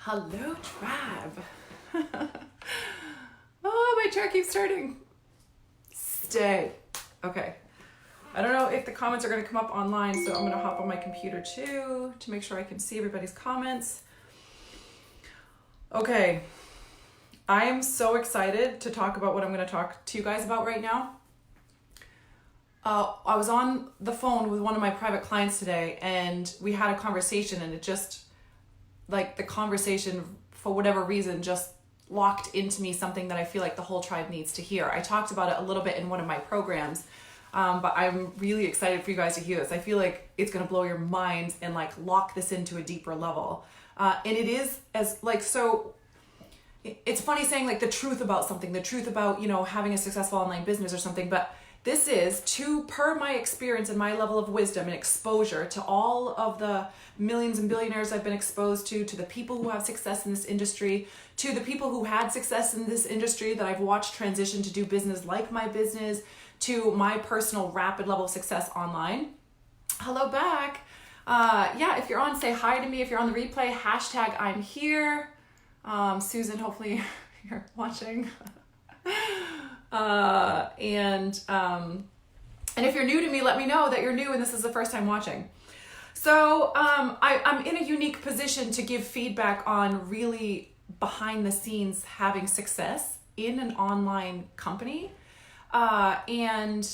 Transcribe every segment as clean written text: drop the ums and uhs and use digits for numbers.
Hello, Tribe. Oh, my chair keeps turning. Stay. Okay. I don't know if the comments are going to come up online, so I'm going to hop on my computer too to make sure I can see everybody's comments. Okay. I am so excited to talk about what I'm going to talk to you guys about right now. I was on the phone with one of my private clients today, and we had a conversation, and it just, like, the conversation, for whatever reason, just locked into me something that I feel like the whole tribe needs to hear. I talked about it a little bit in one of my programs, but I'm really excited for you guys to hear this. I feel like it's going to blow your minds and like lock this into a deeper level. And it is as like, so it's funny saying like the truth about something, the truth about, you know, having a successful online business or something, but this is per my experience and my level of wisdom and exposure to all of the millions and billionaires I've been exposed to the people who have success in this industry, to the people who had success in this industry that I've watched transition to do business like my business, to my personal rapid level of success online. Hello back. Yeah, if you're on, say hi to me. If you're on the replay, hashtag I'm here. Susan, hopefully you're watching. And if you're new to me, let me know that you're new and this is the first time watching. So I'm in a unique position to give feedback on really behind the scenes having success in an online company. And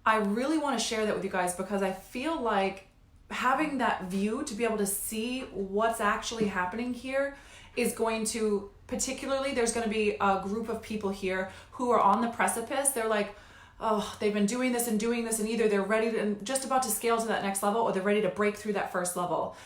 I really want to share that with you guys because I feel like having that view to be able to see what's actually happening here is going to, particularly there's going to be a group of people here who are on the precipice. They're like, oh, they've been doing this and either they're ready to, and just about to scale to that next level, or they're ready to break through that first level.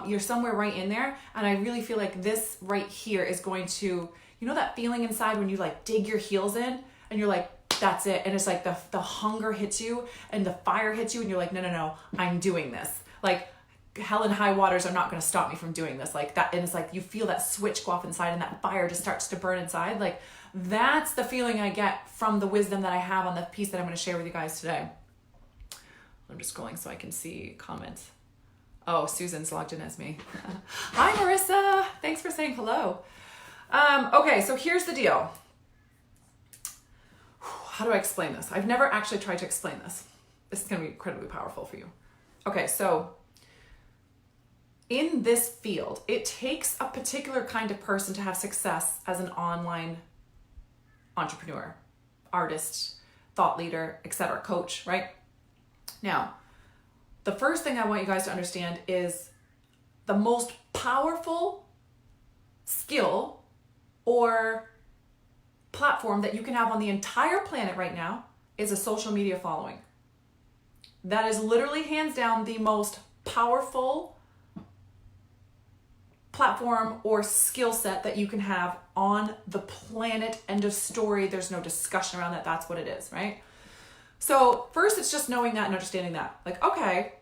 You're somewhere right in there. And I really feel like this right here is going to, you know, that feeling inside when you like dig your heels in and you're like, that's it. And it's like the hunger hits you and the fire hits you and you're like, no, I'm doing this. Like, hell and high waters are not going to stop me from doing this, like that. And it's like you feel that switch go off inside and that fire just starts to burn inside. Like that's the feeling I get from the wisdom that I have on the piece that I'm going to share with you guys today. I'm just scrolling so I can see comments. Oh, Susan's logged in as me. Hi Marissa, thanks for saying hello. Okay, so here's the deal. How do I explain this? I've never actually tried to explain this. This is going to be incredibly powerful for you. Okay, so in this field, it takes a particular kind of person to have success as an online entrepreneur, artist, thought leader, etc., coach, right? Now, the first thing I want you guys to understand is the most powerful skill or platform that you can have on the entire planet right now is a social media following. That is literally hands down the most powerful platform or skill set that you can have on the planet. End of story. There's no discussion around that. That's what it is, right? So first it's just knowing that and understanding that. Like, okay,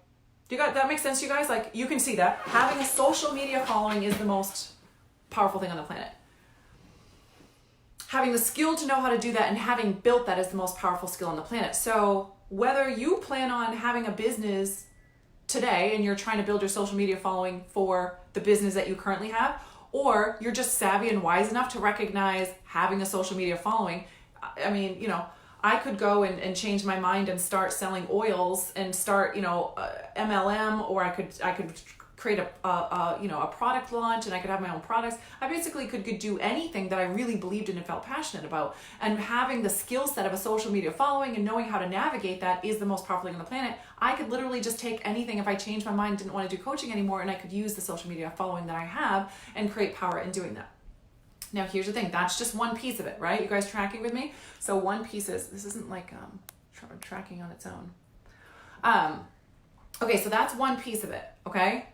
that makes sense to you guys? Like you can see that having a social media following is the most powerful thing on the planet. Having the skill to know how to do that and having built that is the most powerful skill on the planet. So whether you plan on having a business today and you're trying to build your social media following for the business that you currently have, or you're just savvy and wise enough to recognize having a social media following. I mean, you know, I could go and change my mind and start selling oils and start, you know, MLM, or I could create a product launch and I could have my own products. I basically could do anything that I really believed in and felt passionate about. And having the skill set of a social media following and knowing how to navigate that is the most powerful thing on the planet. I could literally just take anything if I changed my mind, didn't want to do coaching anymore, and I could use the social media following that I have and create power in doing that. Now, here's the thing. That's just one piece of it, right? You guys tracking with me? So one piece is, this isn't like tracking on its own. Okay, so that's one piece of it, okay?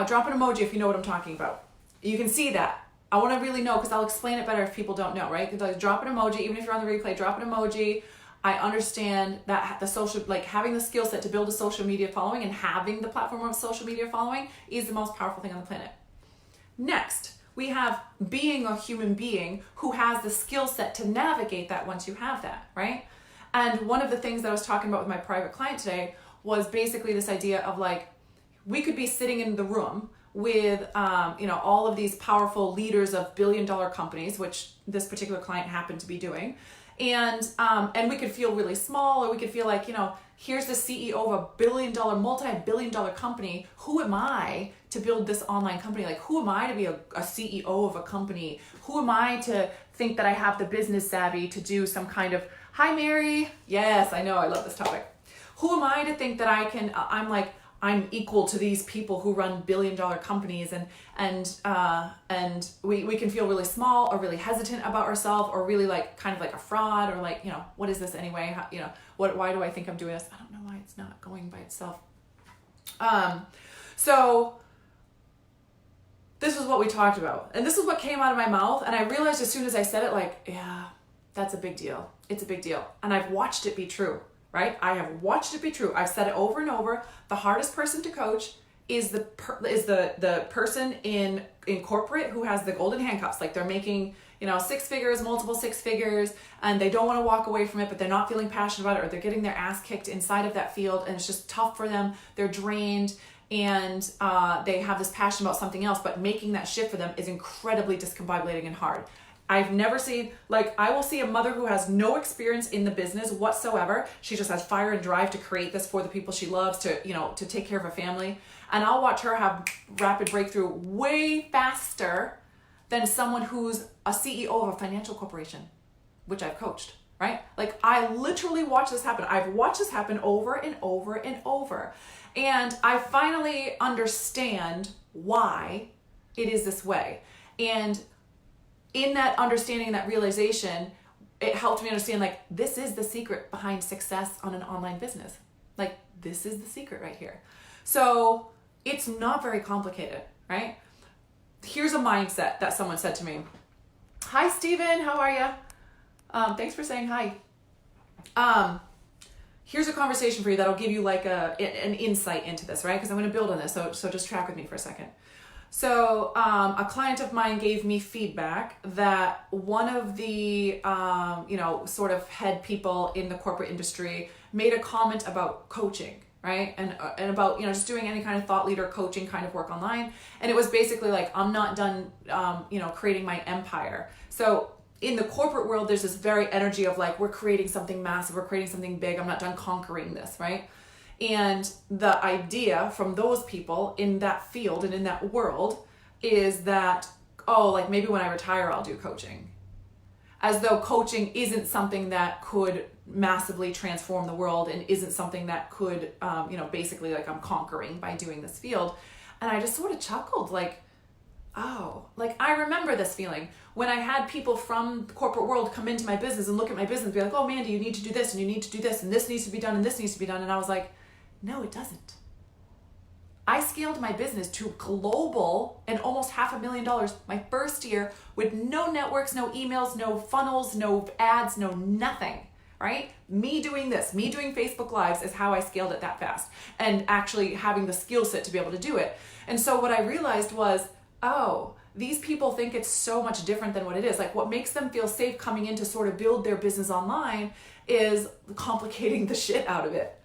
Drop an emoji if you know what I'm talking about. You can see that. I want to really know because I'll explain it better if people don't know, right? Like, drop an emoji, even if you're on the replay, drop an emoji. I understand that the social, like having the skill set to build a social media following and having the platform of social media following is the most powerful thing on the planet. Next, we have being a human being who has the skill set to navigate that once you have that, right? And one of the things that I was talking about with my private client today was basically this idea of like, we could be sitting in the room with, all of these powerful leaders of billion-dollar companies, which this particular client happened to be doing. And we could feel really small, or we could feel like, here's the CEO of a billion-dollar, multi-billion-dollar company. Who am I to build this online company? Like, who am I to be a CEO of a company? Who am I to think that I have the business savvy to do some kind of, hi, Mary. Yes, I know, I love this topic. Who am I to think that I'm equal to these people who run billion-dollar companies, and we can feel really small or really hesitant about ourselves, or really kind of like a fraud, or what is this anyway? Why do I think I'm doing this? I don't know why it's not going by itself. So this is what we talked about, and this is what came out of my mouth, and I realized as soon as I said it, yeah, that's a big deal. It's a big deal, and I've watched it be true. Right? I have watched it be true. I've said it over and over. The hardest person to coach is the person in corporate who has the golden handcuffs. Like, they're making, six figures, multiple six figures, and they don't want to walk away from it, but they're not feeling passionate about it, or they're getting their ass kicked inside of that field, and it's just tough for them. They're drained, and they have this passion about something else, but making that shift for them is incredibly discombobulating and hard. I've never seen, I will see a mother who has no experience in the business whatsoever. She just has fire and drive to create this for the people she loves, to take care of a family. And I'll watch her have rapid breakthrough way faster than someone who's a CEO of a financial corporation, which I've coached, right? I literally watch this happen. I've watched this happen over and over and over. And I finally understand why it is this way. And in that understanding, that realization, it helped me understand, this is the secret behind success on an online business. This is the secret right here. So it's not very complicated, right? Here's a mindset that someone said to me. Hi, Steven, how are you? Thanks for saying hi. Here's a conversation for you that'll give you an insight into this, right? Because I'm going to build on this, so just track with me for a second. So a client of mine gave me feedback that one of the, sort of head people in the corporate industry made a comment about coaching, right? And about, just doing any kind of thought leader coaching kind of work online. And it was basically I'm not done, creating my empire. So in the corporate world, there's this very energy of we're creating something massive, we're creating something big, I'm not done conquering this, right? And the idea from those people in that field and in that world is that, maybe when I retire, I'll do coaching. As though coaching isn't something that could massively transform the world, and isn't something that could, basically I'm conquering by doing this field. And I just sort of chuckled I remember this feeling when I had people from the corporate world come into my business and look at my business and be like, oh, Mandy, you need to do this, and you need to do this, and this needs to be done, and this needs to be done. And I was like, no, it doesn't. I scaled my business to global and almost $500,000 my first year with no networks, no emails, no funnels, no ads, no nothing, right? Me doing this, me doing Facebook Lives is how I scaled it that fast, and actually having the skill set to be able to do it. And so what I realized was, these people think it's so much different than what it is. What makes them feel safe coming in to sort of build their business online is complicating the shit out of it.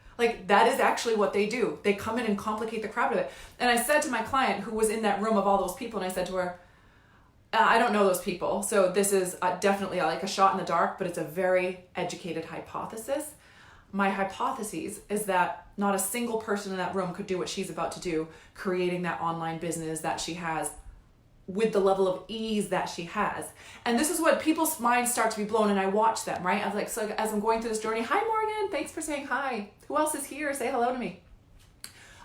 That is actually what they do. They come in and complicate the crap out of it. And I said to my client who was in that room of all those people, and I said to her, I don't know those people, so this is definitely a shot in the dark, but it's a very educated hypothesis. My hypothesis is that not a single person in that room could do what she's about to do, creating that online business that she has with the level of ease that she has. And this is what people's minds start to be blown, and I watch them, right? I was so as I'm going through this journey, hi Morgan, thanks for saying hi. Who else is here? Say hello to me.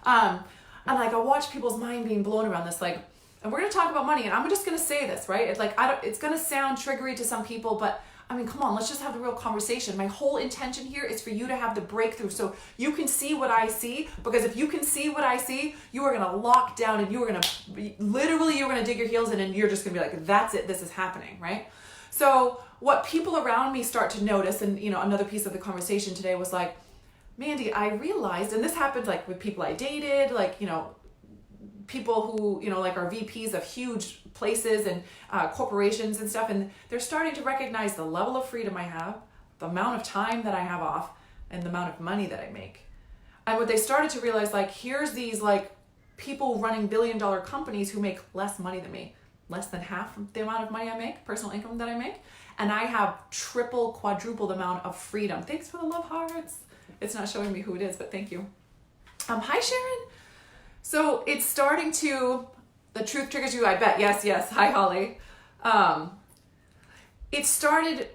And I watch people's mind being blown around this, and we're gonna talk about money, and I'm just gonna say this, right? It's it's gonna sound triggery to some people, but I mean, come on, let's just have the real conversation. My whole intention here is for you to have the breakthrough so you can see what I see, because if you can see what I see, you are going to lock down, and you are going to literally, you're going to dig your heels in, and you're just going to be like, that's it, this is happening, right? So what people around me start to notice, and another piece of the conversation today was Mandy, I realized, and this happened with people I dated, people who, are VPs of huge places and corporations and stuff, and they're starting to recognize the level of freedom I have, the amount of time that I have off, and the amount of money that I make. And what they started to realize, here's these people running billion-dollar companies who make less money than me, less than half the amount of money I make, personal income that I make. And I have triple, quadruple the amount of freedom. Thanks for the love hearts. It's not showing me who it is, but thank you. Hi, Sharon. So it's starting to, the truth triggers you, I bet. Yes, yes. Hi, Holly. It started,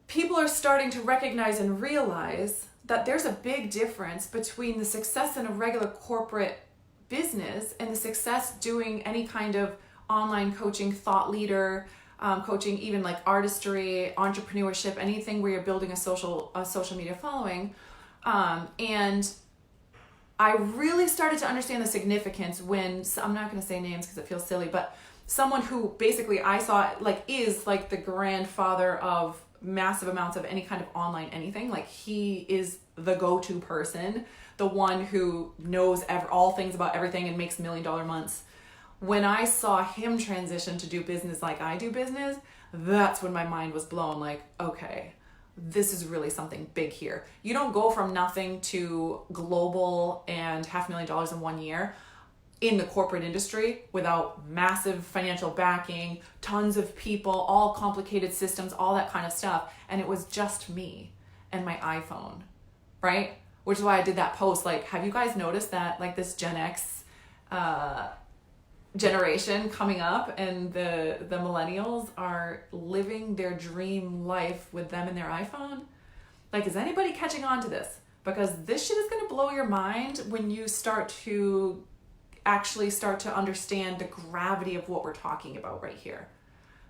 people are starting to recognize and realize that there's a big difference between the success in a regular corporate business and the success doing any kind of online coaching, thought leader, coaching, even like artistry, entrepreneurship, anything where you're building a social media following. And I really started to understand the significance when, I'm not going to say names because it feels silly, but someone who basically I saw like is like the grandfather of massive amounts of any kind of online anything. Like he is the go-to person, the one who knows all things about everything and makes $1 million months. When I saw him transition to do business like I do business, that's when my mind was blown. Like, okay, this is really something big here. You don't go from nothing to global and $500,000 in 1 year in the corporate industry without massive financial backing, tons of people, all complicated systems, all that kind of stuff. And it was just me and my iPhone, right? Which is why I did that post. Like, have you guys noticed that like this Gen X generation coming up and the millennials are living their dream life with them and their iPhone? Like, is anybody catching on to this? Because this shit is going to blow your mind when you start to understand the gravity of what we're talking about right here.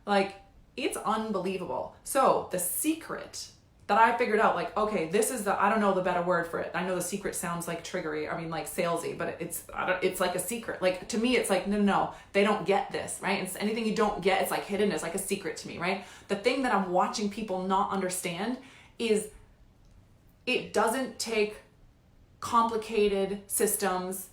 Like, it's unbelievable. So the secret that I figured out, like, okay, this is I don't know the better word for it. I know the secret sounds like triggery, I mean like salesy, but it's like a secret. Like to me, it's like, no, they don't get this, right? It's anything you don't get, it's like hidden, it's like a secret to me, right? The thing that I'm watching people not understand is it doesn't take complicated systems,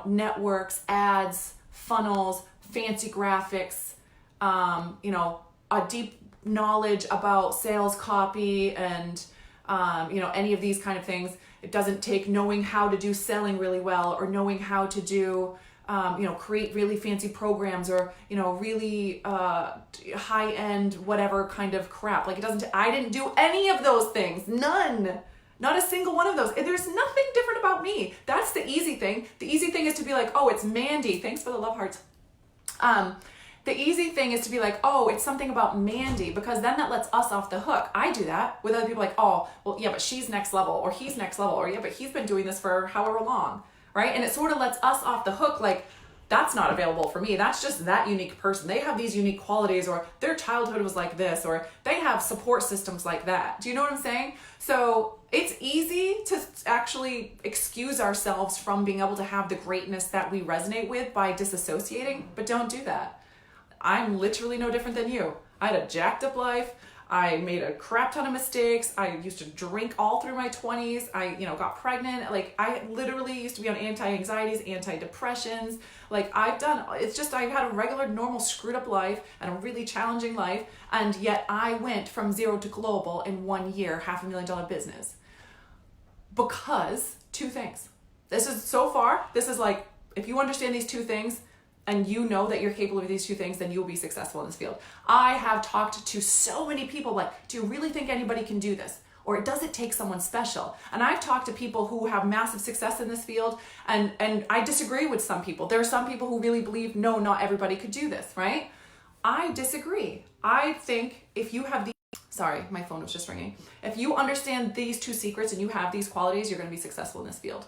networks, ads, funnels, fancy graphics, a deep knowledge about sales copy and, any of these kind of things. It doesn't take knowing how to do selling really well or knowing how to do, create really fancy programs or, really high end, whatever kind of crap. Like I didn't do any of those things. None. Not a single one of those. There's nothing different about me. That's the easy thing. The easy thing is to be like, oh, it's Mandy. Thanks for the love hearts. The easy thing is to be like, oh, it's something about Mandy, because then that lets us off the hook. I do that with other people like, oh, well, yeah, but she's next level, or he's next level, or yeah, but he's been doing this for however long, right? And it sort of lets us off the hook like, that's not available for me. That's just that unique person. They have these unique qualities, or their childhood was like this, or they have support systems like that. Do you know what I'm saying? So it's easy to actually excuse ourselves from being able to have the greatness that we resonate with by disassociating, but don't do that. I'm literally no different than you. I had a jacked up life. I made a crap ton of mistakes. I used to drink all through my 20s. I, got pregnant. Like I literally used to be on anti-anxieties, antidepressants. Like I've had a regular, normal, screwed up life and a really challenging life. And yet I went from 0 to global in 1 year, $500,000 business. Because two things. This is like, if you understand these two things, and you know that you're capable of these two things, then you will be successful in this field. I have talked to so many people like, do you really think anybody can do this? Or does it take someone special? And I've talked to people who have massive success in this field, and I disagree with some people. There are some people who really believe, no, not everybody could do this, right? I disagree. I think if you have sorry, my phone was just ringing. If you understand these two secrets and you have these qualities, you're gonna be successful in this field.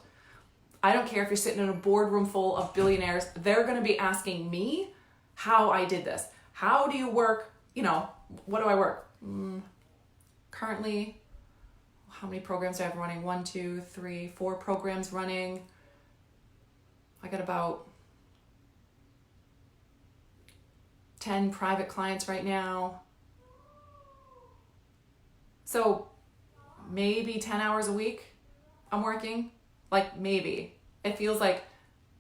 I don't care if you're sitting in a boardroom full of billionaires, they're going to be asking me how I did this. How do you work? What do I work? Currently, how many programs do I have running? 1, 2, 3, 4 programs running. I got about 10 private clients right now. So maybe 10 hours a week I'm working. Like maybe. It feels like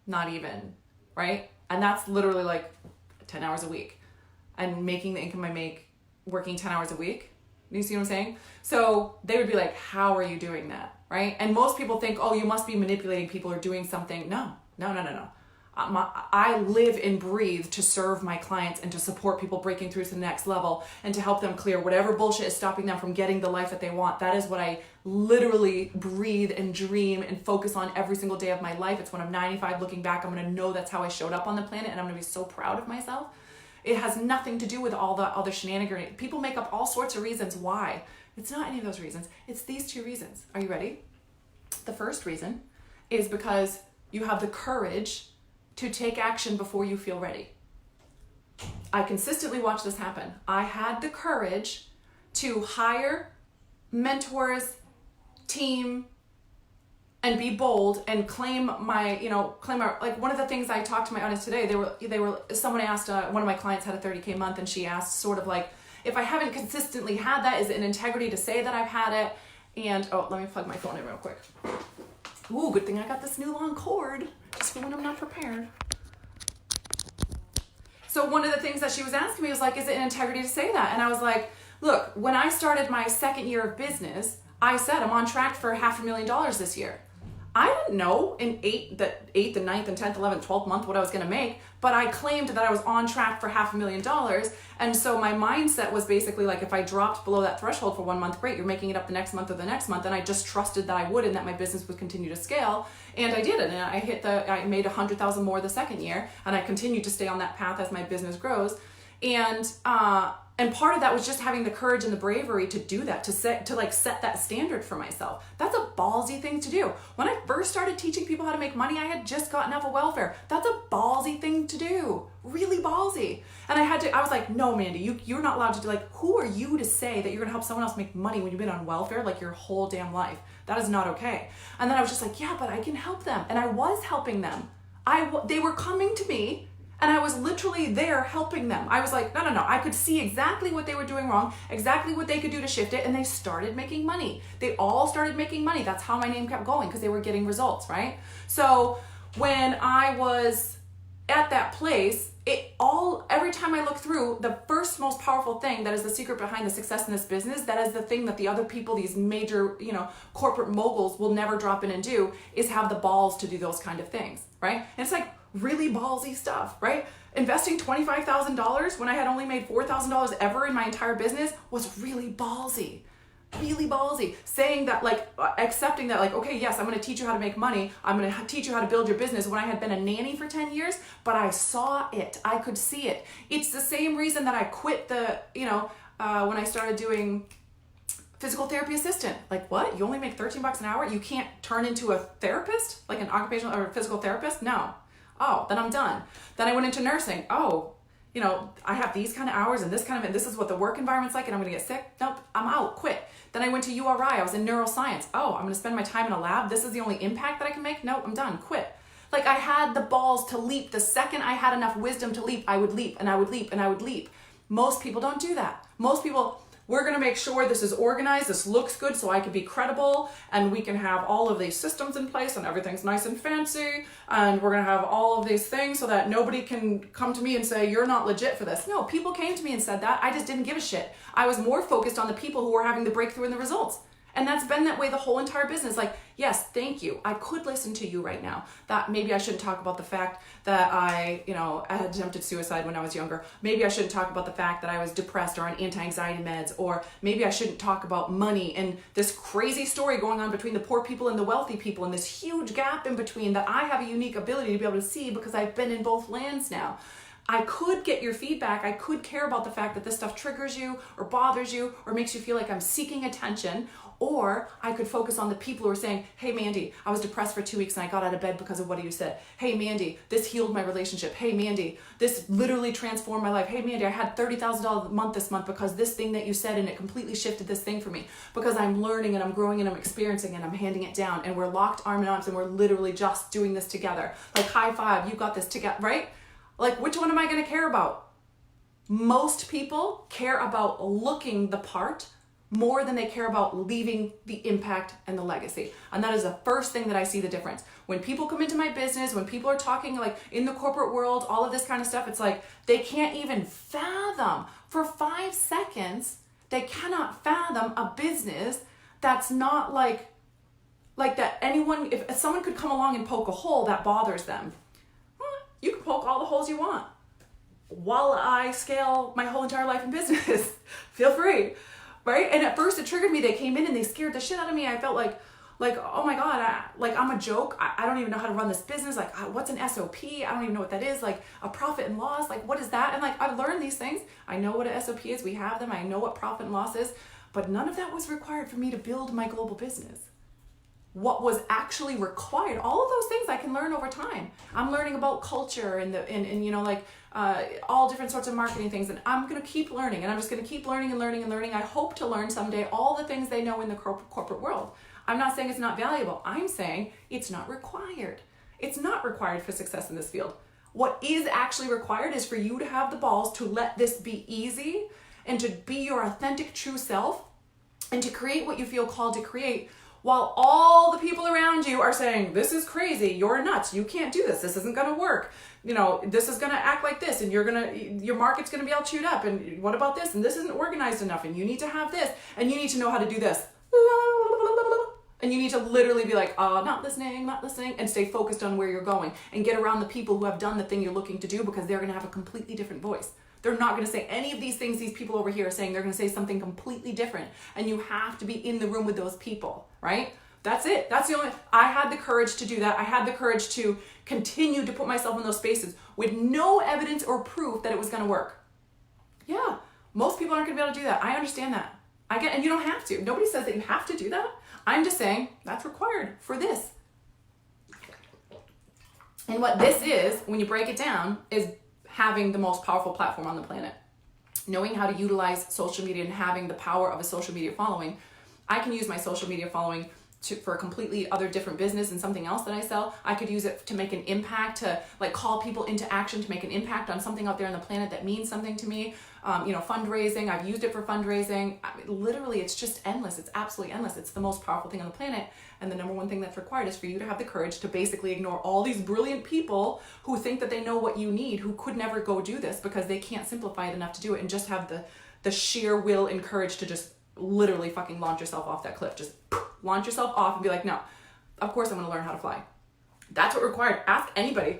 not even, right? And that's literally like 10 hours a week. And making the income I make working 10 hours a week, You see what I'm saying? So they would be like, how are you doing that? Right? And most people think, oh, you must be manipulating people or doing something. No. I live and breathe to serve my clients and to support people breaking through to the next level and to help them clear whatever bullshit is stopping them from getting the life that they want. That is what I literally breathe and dream and focus on every single day of my life. It's when I'm 95 looking back, I'm going to know that's how I showed up on the planet, and I'm going to be so proud of myself. It has nothing to do with all the other shenanigans. People make up all sorts of reasons why. It's not any of those reasons. It's these two reasons. Are you ready? The first reason is because you have the courage to take action before you feel ready. I consistently watch this happen. I had the courage to hire mentors, team, and be bold and claim my, like one of the things I talked to my audience today, someone asked, one of my clients had a 30K month, and she asked sort of like, if I haven't consistently had that, is it an integrity to say that I've had it? And, let me plug my phone in real quick. Ooh, good thing I got this new long cord, just for when I'm not prepared. So one of the things that she was asking me was like, is it an integrity to say that? And I was like, look, when I started my second year of business, I said I'm on track for $500,000 this year. I didn't know in the 8th and 9th and 10th, 11th, 12th month what I was going to make, but I claimed that I was on track for $500,000. And so my mindset was basically like, if I dropped below that threshold for 1 month, great, you're making it up the next month or the next month. And I just trusted that I would, and that my business would continue to scale. And I did it. And I made 100,000 more the second year. And I continued to stay on that path as my business grows. And part of that was just having the courage and the bravery to do that, to set that standard for myself. That's a ballsy thing to do. When I first started teaching people how to make money, I had just gotten off of welfare. That's a ballsy thing to do, really ballsy. And I was like, no, Mandy, you're not allowed to do, like, who are you to say that you're gonna help someone else make money when you've been on welfare like your whole damn life? That is not okay. And then I was just like, yeah, but I can help them. And I was helping them. They were coming to me, and I was literally there helping them. I was like, no. I could see exactly what they were doing wrong, exactly what they could do to shift it, and they started making money. They all started making money. That's how my name kept going, because they were getting results, right? So when I was at that place, every time I look through, the first most powerful thing that is the secret behind the success in this business, that is the thing that the other people, these major, corporate moguls will never drop in and do, is have the balls to do those kind of things, right? And it's like really ballsy stuff, right? Investing $25,000 when I had only made $4,000 ever in my entire business was really ballsy. Really ballsy. Saying that, like, accepting that, like, okay, yes, I'm going to teach you how to make money. I'm going to teach you how to build your business, when I had been a nanny for 10 years, but I saw it. I could see it. It's the same reason that I quit when I started doing physical therapy assistant. Like, what? You only make $13 an hour? You can't turn into a therapist? Like an occupational or physical therapist? No. Oh, then I'm done. Then I went into nursing. Oh, I have these kind of hours and this is what the work environment's like, and I'm going to get sick. Nope, I'm out, quit. Then I went to URI. I was in neuroscience. Oh, I'm going to spend my time in a lab. This is the only impact that I can make. Nope, I'm done, quit. Like, I had the balls to leap. The second I had enough wisdom to leap, I would leap and I would leap and I would leap. Most people don't do that. Most people, we're going to make sure this is organized, this looks good so I can be credible, and we can have all of these systems in place and everything's nice and fancy, and we're going to have all of these things so that nobody can come to me and say, you're not legit for this. No, people came to me and said that. I just didn't give a shit. I was more focused on the people who were having the breakthrough and the results. And that's been that way the whole entire business. Like, yes, thank you. I could listen to you right now. That maybe I shouldn't talk about the fact that I had attempted suicide when I was younger. Maybe I shouldn't talk about the fact that I was depressed or on anti-anxiety meds. Or maybe I shouldn't talk about money and this crazy story going on between the poor people and the wealthy people, and this huge gap in between that I have a unique ability to be able to see because I've been in both lands now. I could get your feedback. I could care about the fact that this stuff triggers you or bothers you or makes you feel like I'm seeking attention. Or I could focus on the people who are saying, hey, Mandy, I was depressed for 2 weeks and I got out of bed because of what you said. Hey, Mandy, this healed my relationship. Hey, Mandy, this literally transformed my life. Hey, Mandy, I had $30,000 a month this month because this thing that you said, and it completely shifted this thing for me, because I'm learning and I'm growing and I'm experiencing and I'm handing it down, and we're locked arm in arms and we're literally just doing this together. Like, high five, you got this together, right? Like, which one am I going to care about? Most people care about looking the part more than they care about leaving the impact and the legacy. And that is the first thing that I see the difference. When people come into my business, when people are talking like in the corporate world, all of this kind of stuff, it's like they can't even fathom for 5 seconds they cannot fathom a business that's not like that anyone, if someone could come along and poke a hole that bothers them, you can poke all the holes you want while I scale my whole entire life in business. Feel free, right? And at first it triggered me. They came in and they scared the shit out of me. I felt like, oh my God, I'm a joke. I don't even know how to run this business. Like, what's an SOP? I don't even know what that is. Like a profit and loss, like what is that? And like, I've learned these things. I know what an SOP is. We have them. I know what profit and loss is, but none of that was required for me to build my global business. What was actually required, all of those things I can learn over time. I'm learning about culture and all different sorts of marketing things, and I'm going to keep learning, and I'm just going to keep learning and learning and learning. I hope to learn someday all the things they know in the corporate world. I'm not saying it's not valuable. I'm saying it's not required. It's not required for success in this field. What is actually required is for you to have the balls to let this be easy and to be your authentic true self and to create what you feel called to create, while all the people around you are saying, this is crazy, you're nuts, you can't do this isn't gonna work, this is gonna act like this, and your market's gonna be all chewed up, and what about this, and this isn't organized enough, and you need to have this, and you need to know how to do this. And you need to literally be like, not listening, and stay focused on where you're going, and get around the people who have done the thing you're looking to do, because they're gonna have a completely different voice. They're not going to say any of these things these people over here are saying. They're going to say something completely different. And you have to be in the room with those people, right? That's it. That's the only, I had the courage to do that. I had the courage to continue to put myself in those spaces with no evidence or proof that it was going to work. Yeah, most people aren't going to be able to do that. I understand that. And you don't have to. Nobody says that you have to do that. I'm just saying that's required for this. And what this is, when you break it down, is having the most powerful platform on the planet. Knowing how to utilize social media and having the power of a social media following. I can use my social media following for a completely other different business and something else that I sell. I could use it to make an impact, to like call people into action, to make an impact on something out there on the planet that means something to me. Fundraising, I've used it for fundraising. Literally, it's just endless. It's absolutely endless. It's the most powerful thing on the planet. And the number one thing that's required is for you to have the courage to basically ignore all these brilliant people who think that they know what you need, who could never go do this because they can't simplify it enough to do it, and just have the sheer will and courage to just literally fucking launch yourself off that cliff. Just launch yourself off and be like, no, of course I'm going to learn how to fly. That's what required. Ask anybody.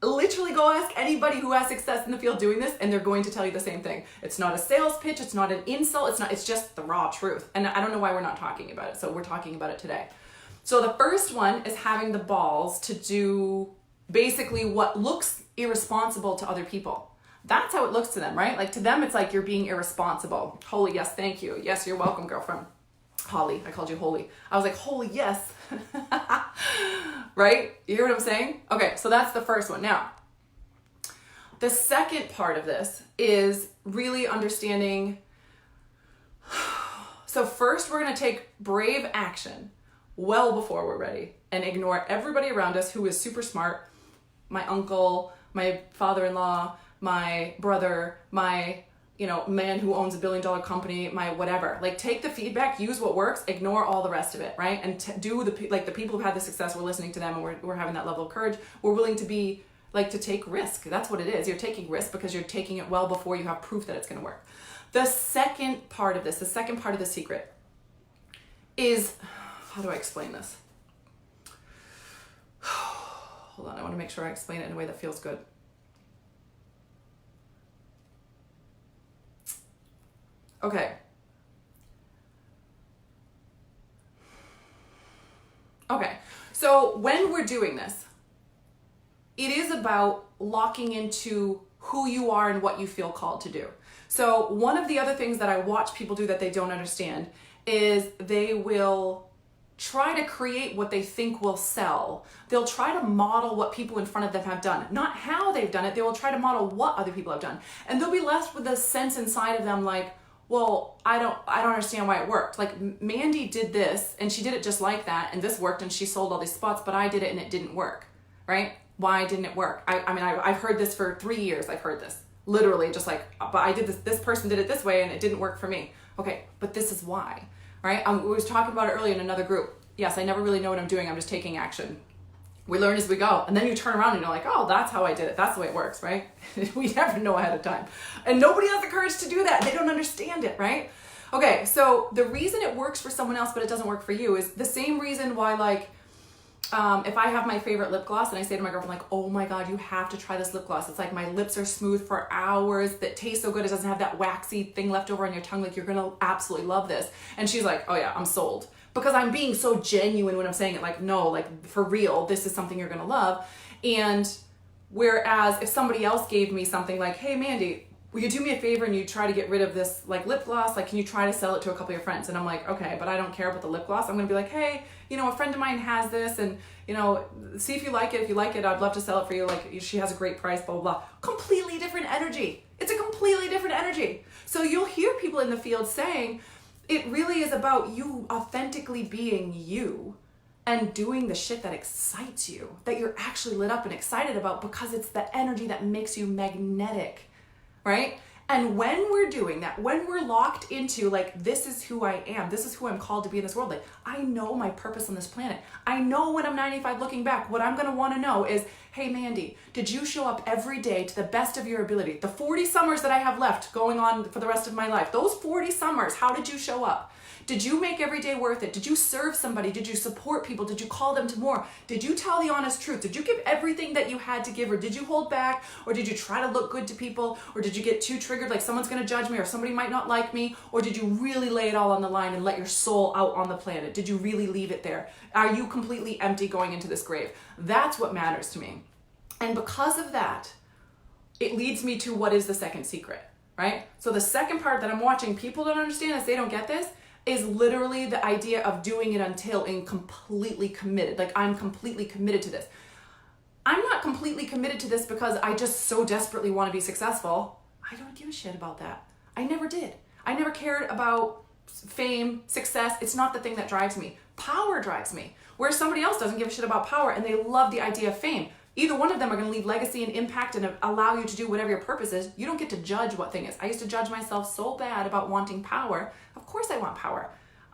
Literally go ask anybody who has success in the field doing this, and they're going to tell you the same thing. It's not a sales pitch. It's not an insult. It's just the raw truth. And I don't know why we're not talking about it. So we're talking about it today. So the first one is having the balls to do basically what looks irresponsible to other people. That's how it looks to them, right? Like to them, it's like you're being irresponsible. Holy, yes, thank you. Yes, you're welcome, girlfriend. Holly, I called you Holy. I was like, holy, yes. Right? You hear what I'm saying? Okay, so that's the first one. Now, the second part of this is really understanding. So first we're going to take brave action well before we're ready and ignore everybody around us who is super smart. My uncle, my father-in-law, my brother, my man who owns $1 billion company, my whatever. Like take the feedback, use what works, ignore all the rest of it, right? And do the people who've had the success, we're listening to them, and we're having that level of courage. We're willing to be to take risk. That's what it is. You're taking risk because you're taking it well before you have proof that it's going to work. The second part of this, the second part of the secret is, how do I explain this? Hold on, I want to make sure I explain it in a way that feels good. Okay. So when we're doing this, it is about locking into who you are and what you feel called to do. So one of the other things that I watch people do that they don't understand is they will try to create what they think will sell. They'll try to model what people in front of them have done, not how they've done it. They will try to model what other people have done. And they'll be left with a sense inside of them like, well, I don't understand why it worked. Like Mandy did this and she did it just like that and this worked and she sold all these spots, but I did it and it didn't work, right? Why didn't it work? I've heard this for 3 years. I've heard this literally just like, but I did this person did it this way and it didn't work for me. Okay, but this is why, right? We was talking about it earlier in another group. Yes, I never really know what I'm doing. I'm just taking action. We learn as we go. And then you turn around and you're like, oh, that's how I did it. That's the way it works, right? We never know ahead of time. And nobody has the courage to do that. They don't understand it, right? Okay, so the reason it works for someone else but it doesn't work for you is the same reason why, like, if I have my favorite lip gloss and I say to my girlfriend, like, oh my God, you have to try this lip gloss. It's like my lips are smooth for hours, that tastes so good. It doesn't have that waxy thing left over on your tongue. Like, you're gonna absolutely love this. And she's like, oh yeah, I'm sold. Because I'm being so genuine when I'm saying it, like, no, like for real, this is something you're gonna love. And whereas if somebody else gave me something like, hey Mandy, will you do me a favor and you try to get rid of this like lip gloss? Like, can you try to sell it to a couple of your friends? And I'm like, okay, but I don't care about the lip gloss. I'm gonna be like, hey, you know, a friend of mine has this, and you know, see if you like it. If you like it, I'd love to sell it for you. Like, she has a great price, blah, blah, blah. Completely different energy. It's a completely different energy. So you'll hear people in the field saying, it really is about you authentically being you and doing the shit that excites you, that you're actually lit up and excited about, because it's the energy that makes you magnetic, right? And when we're doing that, when we're locked into like, this is who I am, this is who I'm called to be in this world. Like, I know my purpose on this planet. I know when I'm 95 looking back, what I'm gonna wanna know is, hey Mandy, did you show up every day to the best of your ability? The 40 summers that I have left going on for the rest of my life, those 40 summers, how did you show up? Did you make every day worth it? Did you serve somebody? Did you support people? Did you call them to more? Did you tell the honest truth? Did you give everything that you had to give, or did you hold back? Or did you try to look good to people? Or did you get too triggered, like someone's gonna judge me or somebody might not like me? Or did you really lay it all on the line and let your soul out on the planet? Did you really leave it there? Are you completely empty going into this grave? That's what matters to me. And because of that, it leads me to what is the second secret, right? So the second part that I'm watching people don't understand is they don't get this, is literally the idea of doing it until and completely committed. Like, I'm completely committed to this. I'm not completely committed to this because I just so desperately want to be successful. I don't give a shit about that. I never did. I never cared about fame, success. It's not the thing that drives me. Power drives me. Where somebody else doesn't give a shit about power and they love the idea of fame. Either one of them are going to leave legacy and impact and allow you to do whatever your purpose is. You don't get to judge what thing is. I used to judge myself so bad about wanting power. Of course I want power.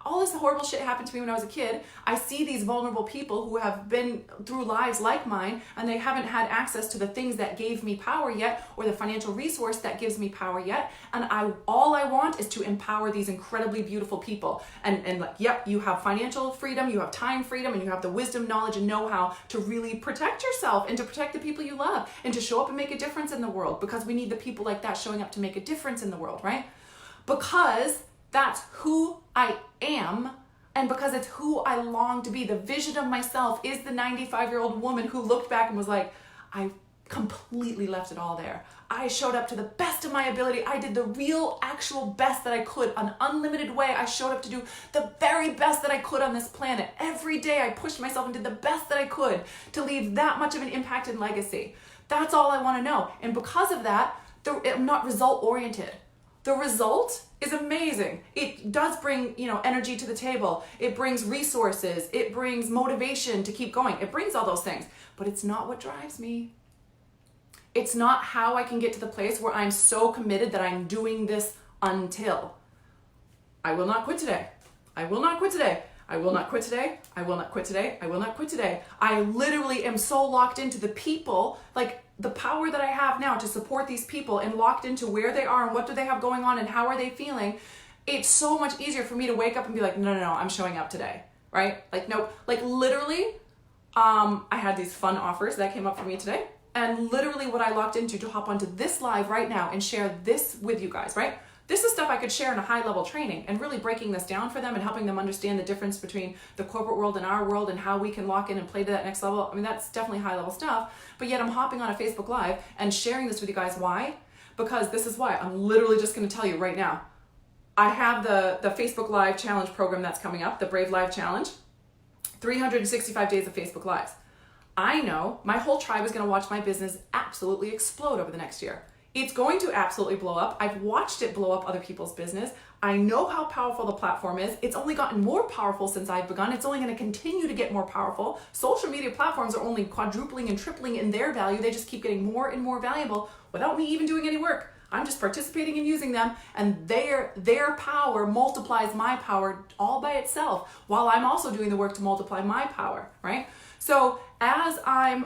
All this horrible shit happened to me when I was a kid. I see these vulnerable people who have been through lives like mine, and they haven't had access to the things that gave me power yet, or the financial resource that gives me power yet. And all I want is to empower these incredibly beautiful people. And like, yep, you have financial freedom, you have time freedom, and you have the wisdom, knowledge, and know-how to really protect yourself and to protect the people you love and to show up and make a difference in the world, because we need the people like that showing up to make a difference in the world, right? Because that's who I am, and because it's who I long to be. The vision of myself is the 95-year-old woman who looked back and was like, I completely left it all there. I showed up to the best of my ability. I did the real, actual best that I could, an unlimited way. I showed up to do the very best that I could on this planet. Every day I pushed myself and did the best that I could to leave that much of an impact and legacy. That's all I want to know. And because of that, I'm not result-oriented. The result is amazing. It does bring, energy to the table. It brings resources. It brings motivation to keep going. It brings all those things, but it's not what drives me. It's not how I can get to the place where I'm so committed that I'm doing this until. I will not quit today. I will not quit today. I will not quit today. I will not quit today. I will not quit today. I literally am so locked into the people, like the power that I have now to support these people, and locked into where they are and what do they have going on and how are they feeling. It's so much easier for me to wake up and be like, no, I'm showing up today, right? Like, no, like literally, I had these fun offers that came up for me today. And literally what I locked into to hop onto this live right now and share this with you guys, right? This is stuff I could share in a high-level training, and really breaking this down for them and helping them understand the difference between the corporate world and our world and how we can lock in and play to that next level. I mean, that's definitely high-level stuff, but yet I'm hopping on a Facebook Live and sharing this with you guys. Why? Because this is why. I'm literally just going to tell you right now. I have the Facebook Live challenge program that's coming up, the Brave Live Challenge, 365 days of Facebook Lives. I know my whole tribe is going to watch my business absolutely explode over the next year. It's going to absolutely blow up. I've watched it blow up other people's business. I know how powerful the platform is. It's only gotten more powerful since I've begun. It's only going to continue to get more powerful. Social media platforms are only quadrupling and tripling in their value. They just keep getting more and more valuable without me even doing any work. I'm just participating and using them, and their power multiplies my power all by itself, while I'm also doing the work to multiply my power, right? So as I'm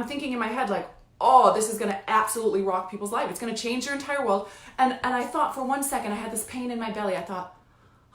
thinking in my head like, oh, this is going to absolutely rock people's life. It's going to change their entire world. And I thought for 1 second, I had this pain in my belly. I thought,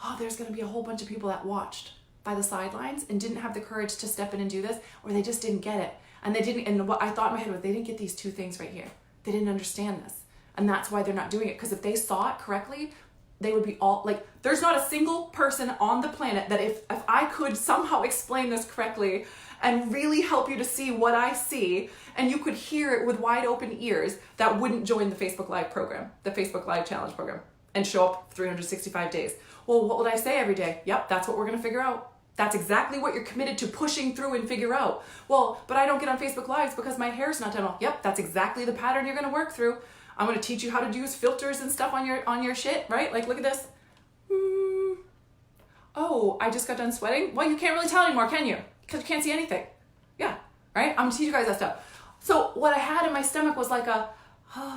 oh, there's going to be a whole bunch of people that watched by the sidelines and didn't have the courage to step in and do this, or they just didn't get it. And what I thought in my head was, they didn't get these two things right here. They didn't understand this. And that's why they're not doing it. Because if they saw it correctly, they would be all like, there's not a single person on the planet that if I could somehow explain this correctly and really help you to see what I see, and you could hear it with wide open ears, that wouldn't join the Facebook Live program, the Facebook Live Challenge program, and show up 365 days. Well, what would I say every day? Yep, that's what we're going to figure out. That's exactly what you're committed to pushing through and figure out. Well, but I don't get on Facebook Lives because my hair's not done well. Yep, that's exactly the pattern you're going to work through. I'm going to teach you how to use filters and stuff on your shit, right? Like, look at this. Oh, I just got done sweating. Well, you can't really tell anymore, can you? Because you can't see anything. Yeah, right? I'm going to teach you guys that stuff. So what I had in my stomach was like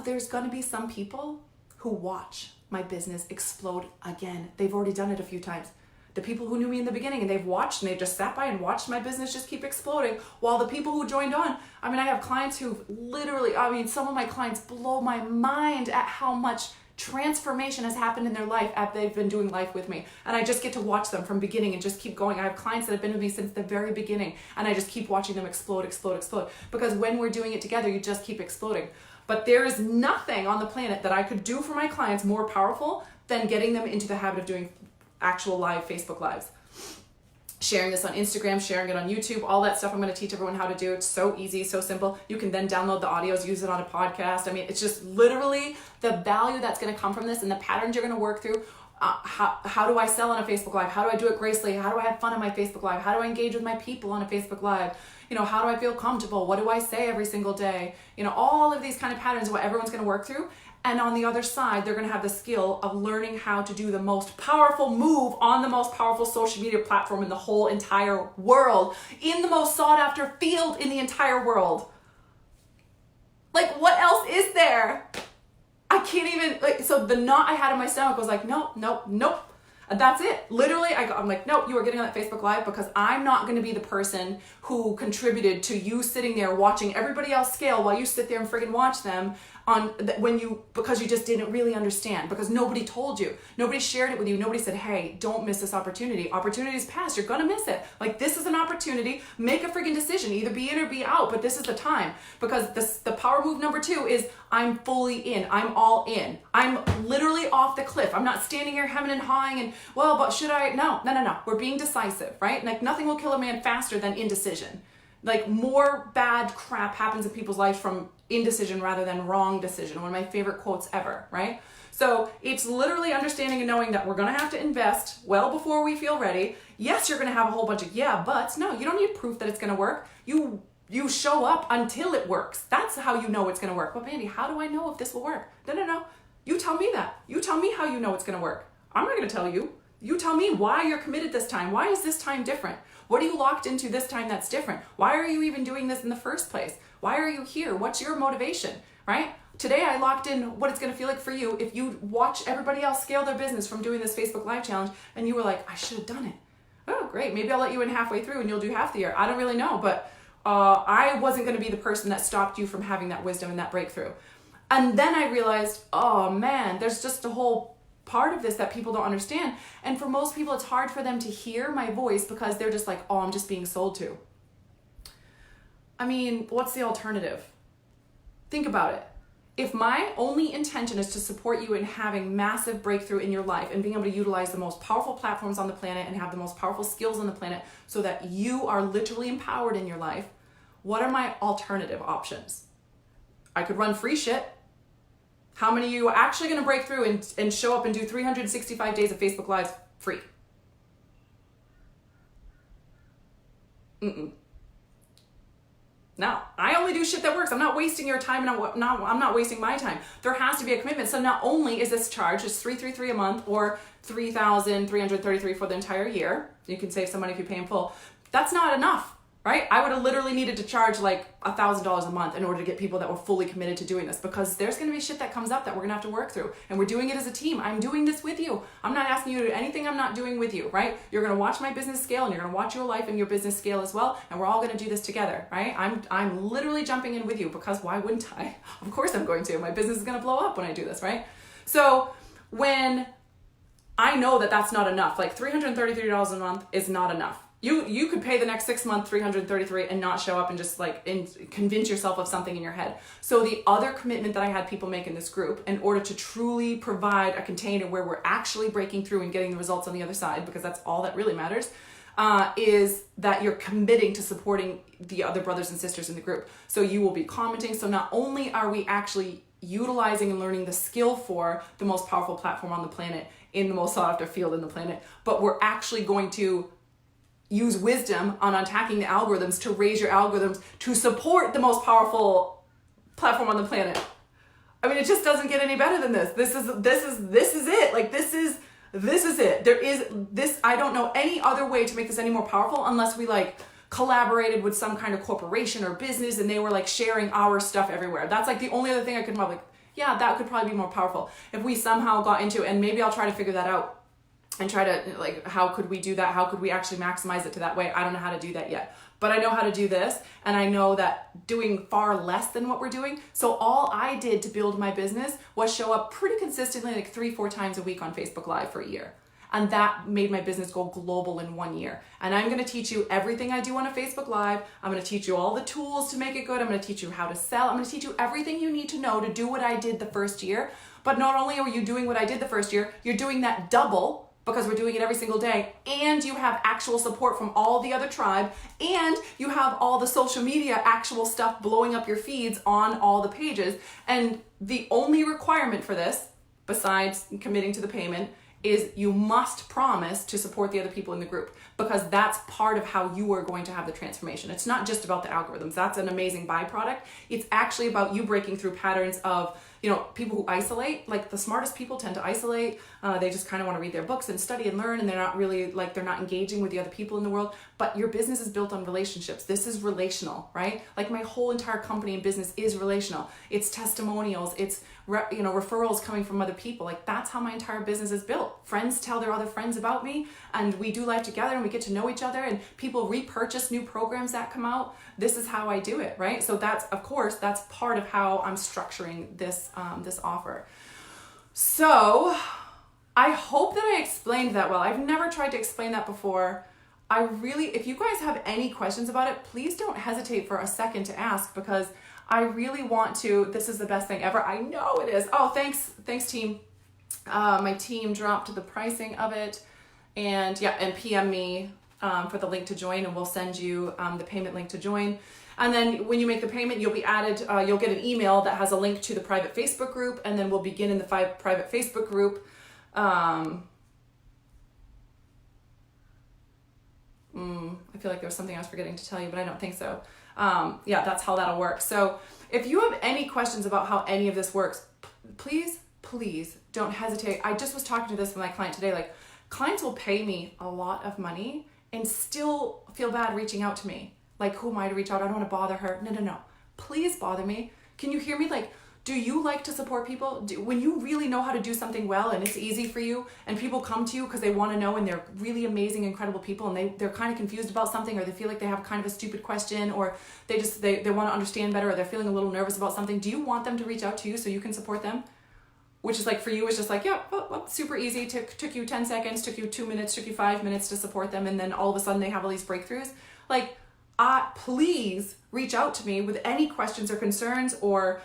there's going to be some people who watch my business explode again. They've already done it a few times. The people who knew me in the beginning and they've watched and they've just sat by and watched my business just keep exploding, while the people who joined on, I have clients who literally, some of my clients blow my mind at how much transformation has happened in their life after they've been doing life with me. And I just get to watch them from beginning and just keep going. I have clients that have been with me since the very beginning, and I just keep watching them explode. Because when we're doing it together, you just keep exploding. But there is nothing on the planet that I could do for my clients more powerful than getting them into the habit of doing actual live Facebook Lives. Sharing this on Instagram, sharing it on YouTube, all that stuff I'm going to teach everyone how to do. It's so easy, so simple. You can then download the audios, use it on a podcast. It's just literally the value that's going to come from this and the patterns you're going to work through. How do I sell on a Facebook Live? How do I do it gracefully? How do I have fun on my Facebook Live? How do I engage with my people on a Facebook Live? How do I feel comfortable? What do I say every single day? All of these kind of patterns, what everyone's going to work through. And on the other side, they're going to have the skill of learning how to do the most powerful move on the most powerful social media platform in the whole entire world, in the most sought after field in the entire world. Like, what else is there? I can't even, so the knot I had in my stomach was like, nope. And that's it. Literally, I'm like, nope, you are getting on that Facebook Live because I'm not going to be the person who contributed to you sitting there watching everybody else scale while you sit there and friggin' watch them because you just didn't really understand, because nobody told you, nobody shared it with you, nobody said, hey, don't miss this opportunity. Opportunity's past, you're gonna miss it. Like, this is an opportunity, make a friggin' decision, either be in or be out, but this is the time, because the power move number 2 is I'm fully in, I'm all in. I'm literally off the cliff. I'm not standing here hemming and hawing and, well, but should I? No. We're being decisive, right? Like, nothing will kill a man faster than indecision. Like, more bad crap happens in people's lives from indecision rather than wrong decision. One of my favorite quotes ever, right? So it's literally understanding and knowing that we're going to have to invest well before we feel ready. Yes, you're going to have a whole bunch of buts. No, you don't need proof that it's going to work. You show up until it works. That's how you know it's going to work. But Mandy, how do I know if this will work? No. You tell me that. You tell me how you know it's going to work. I'm not going to tell you. You tell me why you're committed this time. Why is this time different? What are you locked into this time that's different? Why are you even doing this in the first place? Why are you here? What's your motivation, right? Today I locked in what it's going to feel like for you if you watch everybody else scale their business from doing this Facebook Live challenge and you were like, I should have done it. Oh, great. Maybe I'll let you in halfway through and you'll do half the year. I don't really know, but I wasn't going to be the person that stopped you from having that wisdom and that breakthrough. And then I realized, oh man, there's just a whole part of this that people don't understand. And for most people, it's hard for them to hear my voice because they're just like, oh, I'm just being sold to. What's the alternative? Think about it. If my only intention is to support you in having massive breakthrough in your life and being able to utilize the most powerful platforms on the planet and have the most powerful skills on the planet so that you are literally empowered in your life, what are my alternative options? I could run free shit. How many of you are actually going to break through and show up and do 365 days of Facebook Lives free? No, I only do shit that works. I'm not wasting your time and I'm not wasting my time. There has to be a commitment. So not only is this charge, it's $333 a month or $3,333 for the entire year. You can save some money if you pay in full. That's not enough, right? I would have literally needed to charge like $1,000 a month in order to get people that were fully committed to doing this, because there's going to be shit that comes up that we're going to have to work through, and we're doing it as a team. I'm doing this with you. I'm not asking you to do anything I'm not doing with you, right? You're going to watch my business scale, and you're going to watch your life and your business scale as well, and we're all going to do this together, right? I'm literally jumping in with you, because why wouldn't I? Of course I'm going to. My business is going to blow up when I do this, right? So when I know that that's not enough, like $333 a month is not enough. You could pay the next 6 months $333 and not show up and just like convince yourself of something in your head. So the other commitment that I had people make in this group, in order to truly provide a container where we're actually breaking through and getting the results on the other side, because that's all that really matters, is that you're committing to supporting the other brothers and sisters in the group. So you will be commenting. So not only are we actually utilizing and learning the skill for the most powerful platform on the planet, in the most sought after field in the planet, but we're actually going to use wisdom on attacking the algorithms to raise your algorithms to support the most powerful platform on the planet. I mean, it just doesn't get any better than this. This is it. Like this is it. There is this, I don't know any other way to make this any more powerful, unless we like collaborated with some kind of corporation or business and they were like sharing our stuff everywhere. That's like the only other thing I could probably, yeah, that could probably be more powerful if we somehow got into, and maybe I'll try to figure that out and try to like, how could we do that? How could we actually maximize it to that way? I don't know how to do that yet, but I know how to do this. And I know that doing far less than what we're doing. So all I did to build my business was show up pretty consistently, like 3-4 times a week on Facebook Live for a year. And that made my business go global in 1 year. And I'm going to teach you everything I do on a Facebook Live. I'm going to teach you all the tools to make it good. I'm going to teach you how to sell. I'm going to teach you everything you need to know to do what I did the first year. But not only are you doing what I did the first year, you're doing that double, because we're doing it every single day, and you have actual support from all the other tribe, and you have all the social media actual stuff blowing up your feeds on all the pages. And the only requirement for this, besides committing to the payment, is you must promise to support the other people in the group, because that's part of how you are going to have the transformation. It's not just about the algorithms. That's an amazing byproduct. It's actually about you breaking through patterns of, you know, people who isolate. Like the smartest people tend to isolate. They just kind of want to read their books and study and learn, and they're not really like, they're not engaging with the other people in the world. But your business is built on relationships. This is relational, right? Like my whole entire company and business is relational. It's testimonials. It's referrals coming from other people. Like that's how my entire business is built. Friends tell their other friends about me, and we do life together, and we get to know each other, and people repurchase new programs that come out. This is how I do it, right? So that's, of course, that's part of how I'm structuring this this offer. So I hope that I explained that well. I've never tried to explain that before. I really, if you guys have any questions about it, please don't hesitate for a second to ask, because I really want to, this is the best thing ever. I know it is. Oh, thanks team. My team dropped the pricing of it, and yeah, and PM me for the link to join, and we'll send you the payment link to join. And then when you make the payment, you'll be added, you'll get an email that has a link to the private Facebook group, and then we'll begin in the private Facebook group. I feel like there was something I was forgetting to tell you, but I don't think so. Yeah, that's how that'll work. So if you have any questions about how any of this works, please don't hesitate. I just was talking to this with my client today. Like, clients will pay me a lot of money and still feel bad reaching out to me. Like, who am I to reach out? I don't want to bother her. No. Please bother me. Can you hear me? Like, do you like to support people? When you really know how to do something well and it's easy for you, and people come to you because they want to know, and they're really amazing, incredible people, and they're kind of confused about something, or they feel like they have kind of a stupid question, or they want to understand better, or they're feeling a little nervous about something, do you want them to reach out to you so you can support them? Which is like, for you, it's just like, yeah, well, super easy. Took you 10 seconds, took you 2 minutes, took you 5 minutes to support them, and then all of a sudden they have all these breakthroughs. Like, please reach out to me with any questions or concerns, or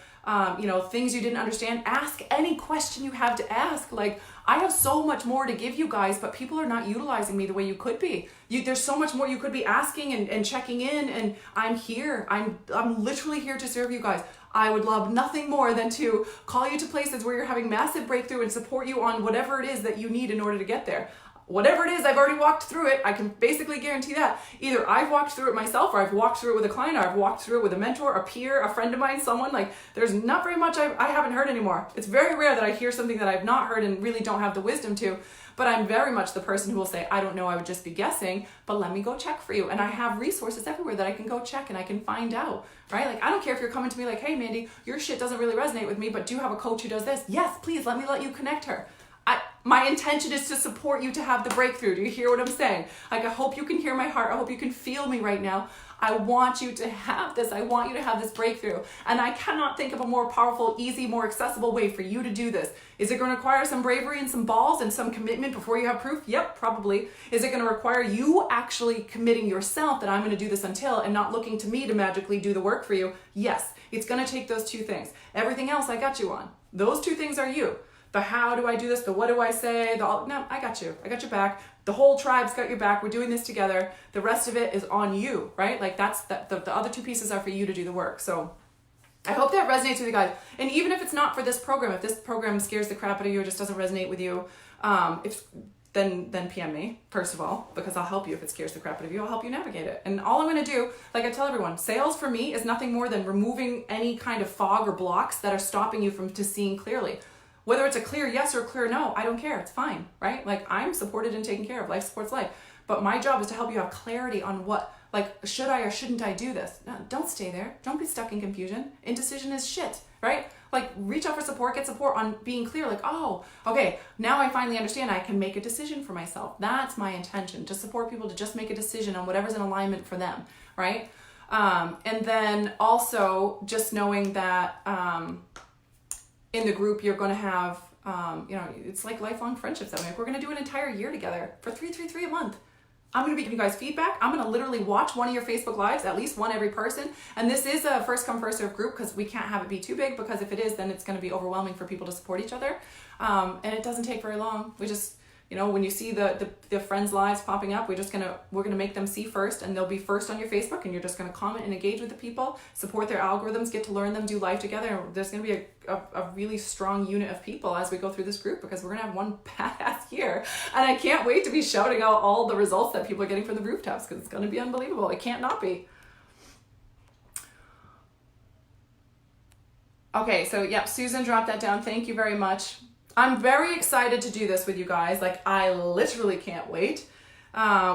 things you didn't understand. Ask any question you have to ask. Like, I have so much more to give you guys, but people are not utilizing me the way you could be. There's so much more you could be asking and checking in, and I'm here. I'm literally here to serve you guys. I would love nothing more than to call you to places where you're having massive breakthrough and support you on whatever it is that you need in order to get there. whatever it is, I've already walked through it. I can basically guarantee that. Either I've walked through it myself, or I've walked through it with a client, or I've walked through it with a mentor, a peer, a friend of mine, someone. Like, there's not very much I haven't heard anymore. It's very rare that I hear something that I've not heard and really don't have the wisdom to. But I'm very much the person who will say, I don't know, I would just be guessing, but let me go check for you. And I have resources everywhere that I can go check and I can find out, right? Like, I don't care if you're coming to me like, hey, Mandy, your shit doesn't really resonate with me, but do you have a coach who does this? Yes, please, let you connect her. My intention is to support you to have the breakthrough. Do you hear what I'm saying? Like, I hope you can hear my heart. I hope you can feel me right now. I want you to have this. I want you to have this breakthrough. And I cannot think of a more powerful, easy, more accessible way for you to do this. Is it going to require some bravery and some balls and some commitment before you have proof? Yep, probably. Is it going to require you actually committing yourself that I'm going to do this until and not looking to me to magically do the work for you? Yes, it's going to take those two things. Everything else I got you on. Those two things are you. The how do I do this? The what do I say? No, I got you. I got your back. The whole tribe's got your back. We're doing this together. The rest of it is on you, right? Like, that's the other two pieces are for you to do the work. So I hope that resonates with you guys. And even if it's not for this program, if this program scares the crap out of you or just doesn't resonate with you, then PM me, first of all, because I'll help you if it scares the crap out of you. I'll help you navigate it. And all I'm going to do, like I tell everyone, sales for me is nothing more than removing any kind of fog or blocks that are stopping you from seeing clearly. Whether it's a clear yes or a clear no, I don't care. It's fine, right? Like, I'm supported and taken care of. Life supports life. But my job is to help you have clarity on what, like, should I or shouldn't I do this? No, don't stay there. Don't be stuck in confusion. Indecision is shit, right? Like, reach out for support, get support on being clear. Like, oh, okay, now I finally understand I can make a decision for myself. That's my intention, to support people to just make a decision on whatever's in alignment for them, right? And then also just knowing that, in the group, you're going to have, it's like lifelong friendships. That way, like, we're going to do an entire year together for $333 a month. I'm going to be giving you guys feedback. I'm going to literally watch one of your Facebook Lives, at least one every person. And this is a first come, first serve group because we can't have it be too big, because if it is, then it's going to be overwhelming for people to support each other. And it doesn't take very long. We just, when you see the friends' lives popping up, we're going to make them see first, and they'll be first on your Facebook, and you're just going to comment and engage with the people, support their algorithms, get to learn them, do life together. And there's going to be a really strong unit of people as we go through this group, because we're going to have one badass year. And I can't wait to be shouting out all the results that people are getting from the rooftops, because it's going to be unbelievable. It can't not be. Okay, so yep, Susan dropped that down. Thank you very much. I'm very excited to do this with you guys. Like, I literally can't wait.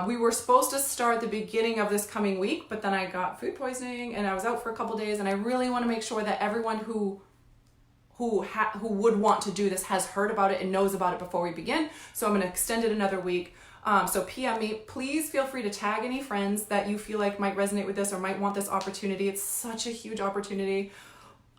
We were supposed to start the beginning of this coming week, but then I got food poisoning and I was out for a couple days, and I really want to make sure that everyone who would want to do this has heard about it and knows about it before we begin. So I'm going to extend it another week. So PM me. Please feel free to tag any friends that you feel like might resonate with this or might want this opportunity. It's such a huge opportunity.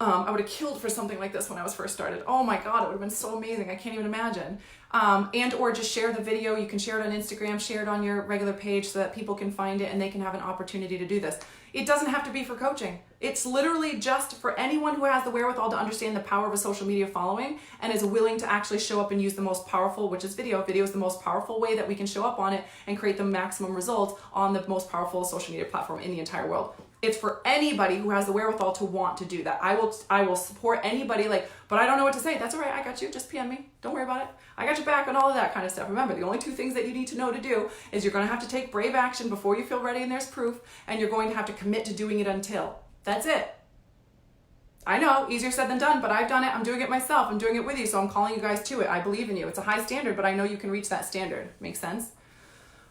I would have killed for something like this when I was first started. Oh my God, it would have been so amazing. I can't even imagine. And or just share the video. You can share it on Instagram, share it on your regular page so that people can find it and they can have an opportunity to do this. It doesn't have to be for coaching. It's literally just for anyone who has the wherewithal to understand the power of a social media following and is willing to actually show up and use the most powerful, which is video. Video is the most powerful way that we can show up on it and create the maximum results on the most powerful social media platform in the entire world. It's for anybody who has the wherewithal to want to do that. I will support anybody, but I don't know what to say. That's all right. I got you. Just PM me. Don't worry about it. I got your back and all of that kind of stuff. Remember, the only two things that you need to know to do is you're going to have to take brave action before you feel ready and there's proof, and you're going to have to commit to doing it until. That's it. I know, easier said than done, but I've done it. I'm doing it myself. I'm doing it with you, so I'm calling you guys to it. I believe in you. It's a high standard, but I know you can reach that standard. Makes sense?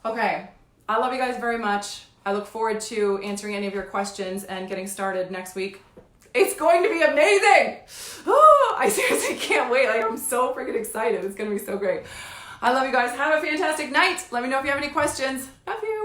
Okay. I love you guys very much. I look forward to answering any of your questions and getting started next week. It's going to be amazing. Oh, I seriously can't wait. I'm so freaking excited. It's going to be so great. I love you guys. Have a fantastic night. Let me know if you have any questions. Love you.